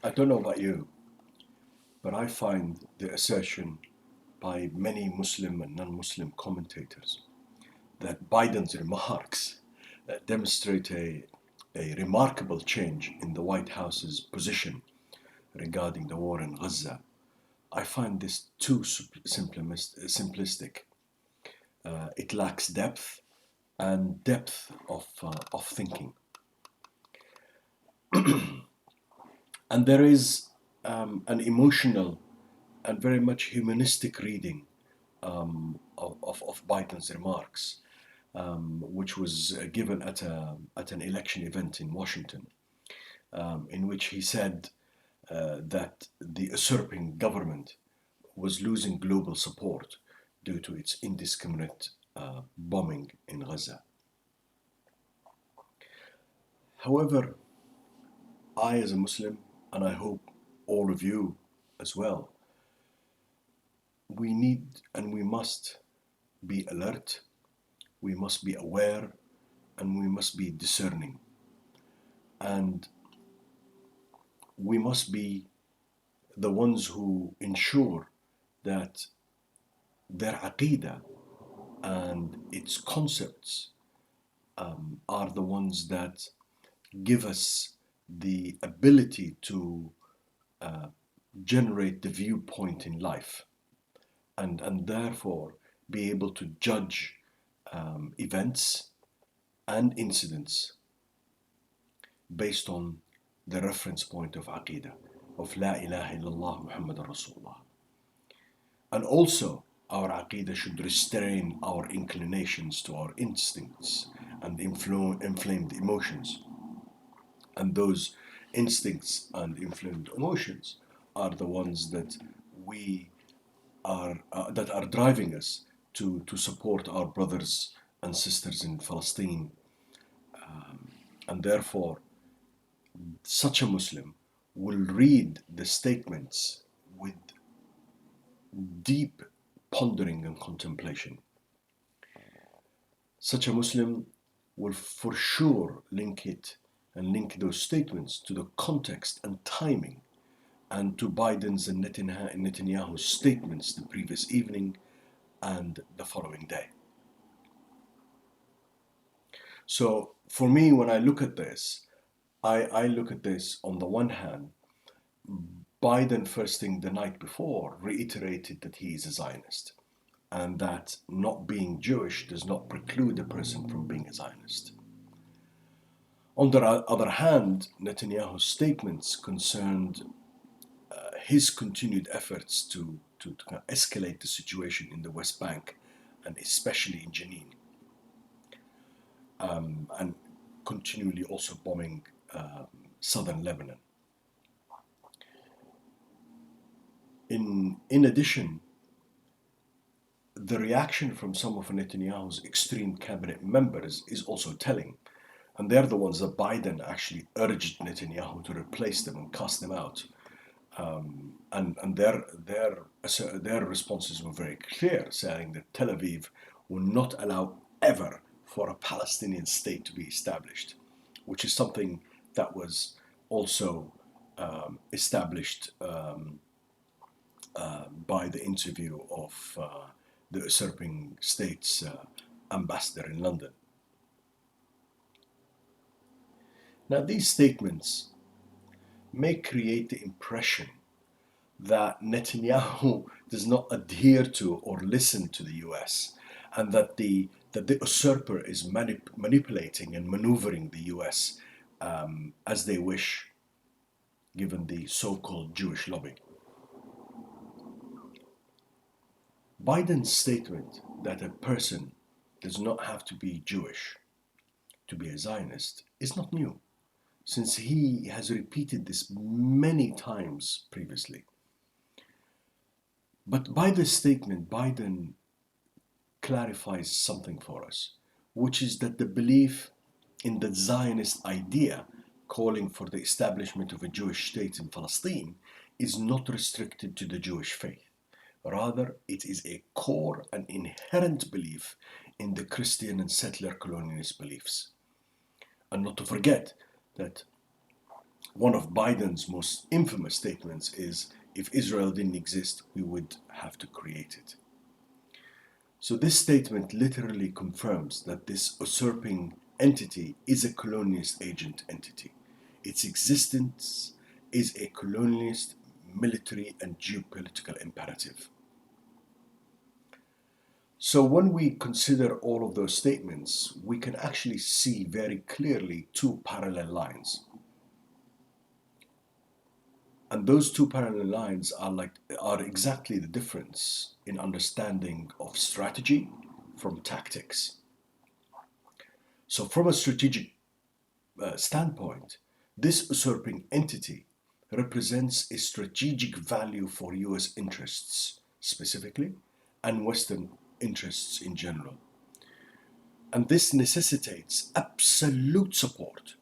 I don't know about you, but I find the assertion by many Muslim and non-Muslim commentators that Biden's remarks demonstrate a remarkable change in the White House's position regarding the war in Gaza. I find this too simplistic. It lacks depth and depth of thinking. And there is an emotional and very much humanistic reading of Biden's remarks, which was given at an election event in Washington, in which he said that the usurping government was losing global support due to its indiscriminate bombing in Gaza. However, I, as a Muslim, and I hope all of you as well, we need and we must be alert, we must be aware, and we must be discerning. And we must be the ones who ensure that their aqidah and its concepts are the ones that give us the ability to uh, generate the viewpoint in life and therefore be able to judge events and incidents based on the reference point of aqidah, of La ilaha illallah Muhammad Rasulullah. And also, our aqidah should restrain our inclinations to our instincts and inflamed emotions. And those instincts and inflamed emotions are the ones that we that are driving us to support our brothers and sisters in Palestine. And therefore, such a Muslim will read the statements with deep pondering and contemplation. Such a Muslim will for sure link those statements to the context and timing and to Biden's and Netanyahu's statements the previous evening and the following day. So for me, when I look at this, I look at this on the one hand, Biden first thing the night before reiterated that he is a Zionist and that not being Jewish does not preclude a person from being a Zionist. On the other hand, Netanyahu's statements concerned his continued efforts to kind of escalate the situation in the West Bank and especially in Jenin, and continually also bombing southern Lebanon. In addition, the reaction from some of Netanyahu's extreme cabinet members is also telling. And they're the ones that Biden actually urged Netanyahu to replace them and cast them out. And their responses were very clear, saying that Tel Aviv will not allow ever for a Palestinian state to be established, which is something that was also established by the interview of the usurping state's ambassador in London. Now, these statements may create the impression that Netanyahu does not adhere to or listen to the US, and that the usurper is manipulating and maneuvering the US as they wish, given the so-called Jewish lobby. Biden's statement that a person does not have to be Jewish to be a Zionist is not new, since he has repeated this many times previously. But by this statement, Biden clarifies something for us, which is that the belief in the Zionist idea calling for the establishment of a Jewish state in Palestine is not restricted to the Jewish faith. Rather, it is a core and inherent belief in the Christian and settler colonialist beliefs. And not to forget that One of Biden's most infamous statements is, if Israel didn't exist, we would have to create it. So this statement literally confirms that this usurping entity is a colonialist agent entity. Its existence is a colonialist military and geopolitical imperative. So when we consider all of those statements, we can actually see very clearly two parallel lines. And those two parallel lines are exactly the difference in understanding of strategy from tactics. So from a strategic standpoint, this usurping entity represents a strategic value for US interests specifically and Western interests in general. And this necessitates absolute support,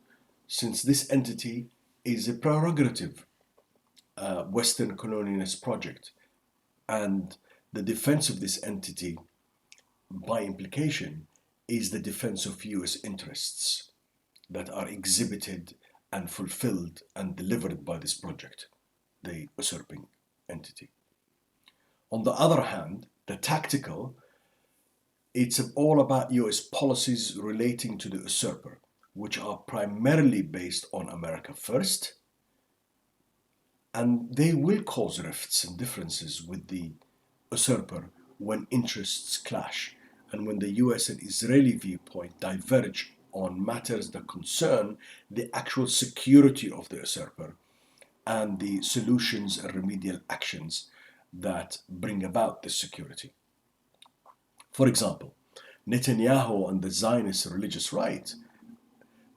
since this entity is a prerogative Western colonialist project, and the defense of this entity, by implication, is the defense of US interests that are exhibited and fulfilled and delivered by this project, the usurping entity. On the other hand, the tactical, it's all about US policies relating to the usurper, which are primarily based on America first, and they will cause rifts and differences with the usurper when interests clash and when the US and Israeli viewpoint diverge on matters that concern the actual security of the usurper and the solutions and remedial actions that bring about this security. For example, Netanyahu and the Zionist religious right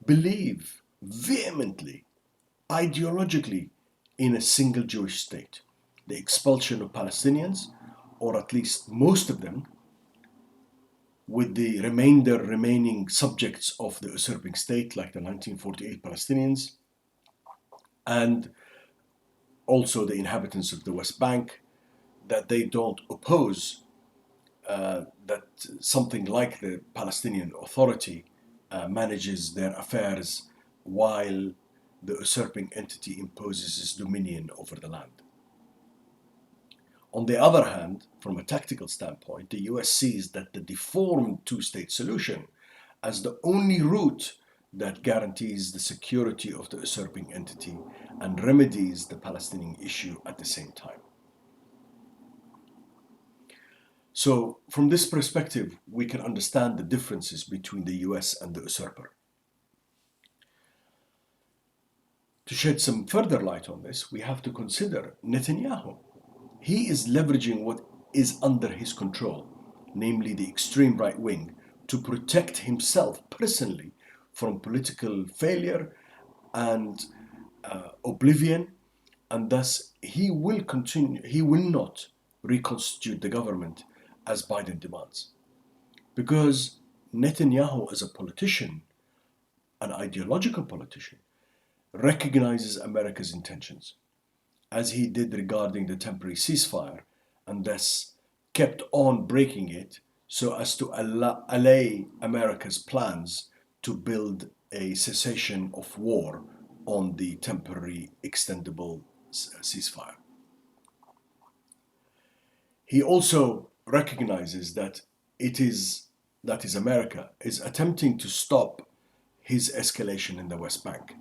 believe vehemently, ideologically, in a single Jewish state, the expulsion of Palestinians, or at least most of them, with the remaining subjects of the usurping state, like the 1948 Palestinians, and also the inhabitants of the West Bank, that they don't oppose that something like the Palestinian Authority manages their affairs while the usurping entity imposes its dominion over the land. On the other hand, from a tactical standpoint, the US sees that the deformed two-state solution as the only route that guarantees the security of the usurping entity and remedies the Palestinian issue at the same time. So, from this perspective, we can understand the differences between the US and the usurper. To shed some further light on this, we have to consider Netanyahu. He is leveraging what is under his control, namely the extreme right wing, to protect himself personally from political failure and oblivion, and thus he will not reconstitute the government as Biden demands. Because Netanyahu, as a politician, an ideological politician, recognizes America's intentions, as he did regarding the temporary ceasefire, and thus kept on breaking it so as to allay America's plans to build a cessation of war on the temporary extendable ceasefire. He also recognizes that America is attempting to stop his escalation in the West Bank.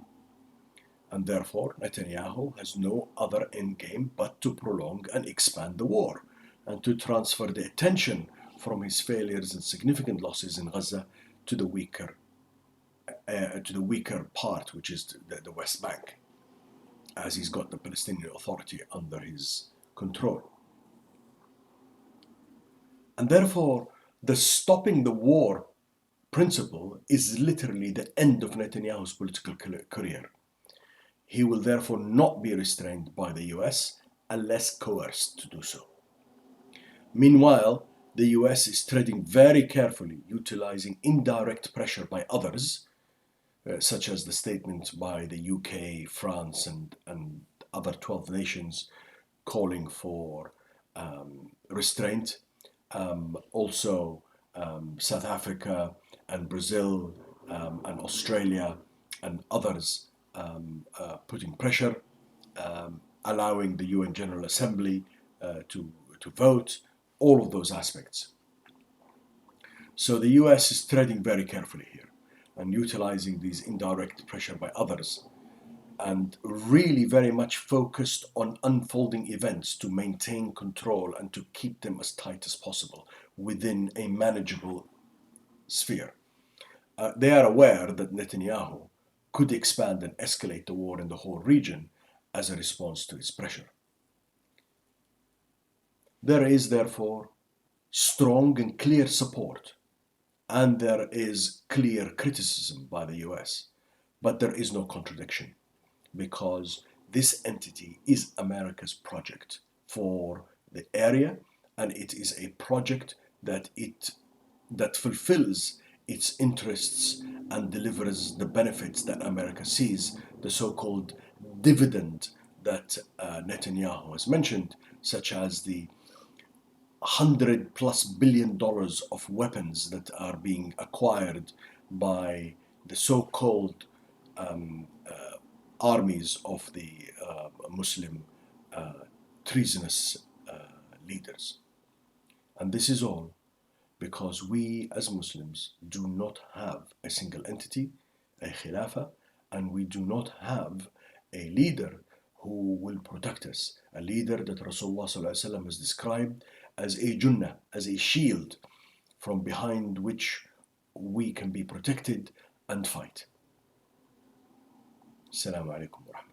And therefore, Netanyahu has no other end game but to prolong and expand the war and to transfer the attention from his failures and significant losses in Gaza to the weaker part, which is the West Bank, as he's got the Palestinian Authority under his control. And therefore, the stopping the war principle is literally the end of Netanyahu's political career. He will therefore not be restrained by the US unless coerced to do so. Meanwhile, the US is treading very carefully, utilizing indirect pressure by others, such as the statement by the UK, France, and other 12 nations calling for restraint. Also, South Africa and Brazil and Australia and others putting pressure, allowing the UN General Assembly to vote, all of those aspects. So the US is treading very carefully here and utilizing these indirect pressure by others, and really very much focused on unfolding events to maintain control and to keep them as tight as possible within a manageable sphere. They are aware that Netanyahu could expand and escalate the war in the whole region as a response to its pressure. There is therefore strong and clear support, and there is clear criticism by the US, but there is no contradiction, because this entity is America's project for the area, and it is a project that fulfills its interests and delivers the benefits that America sees, the so-called dividend that Netanyahu has mentioned, such as the $100+ billion of weapons that are being acquired by the so-called armies of the Muslim treasonous leaders. And this is all because we as Muslims do not have a single entity, a khilafah, and we do not have a leader who will protect us, a leader that Rasulullah has described as a junnah, as a shield from behind which we can be protected and fight. Assalamu alaikum wa rahmatullahi.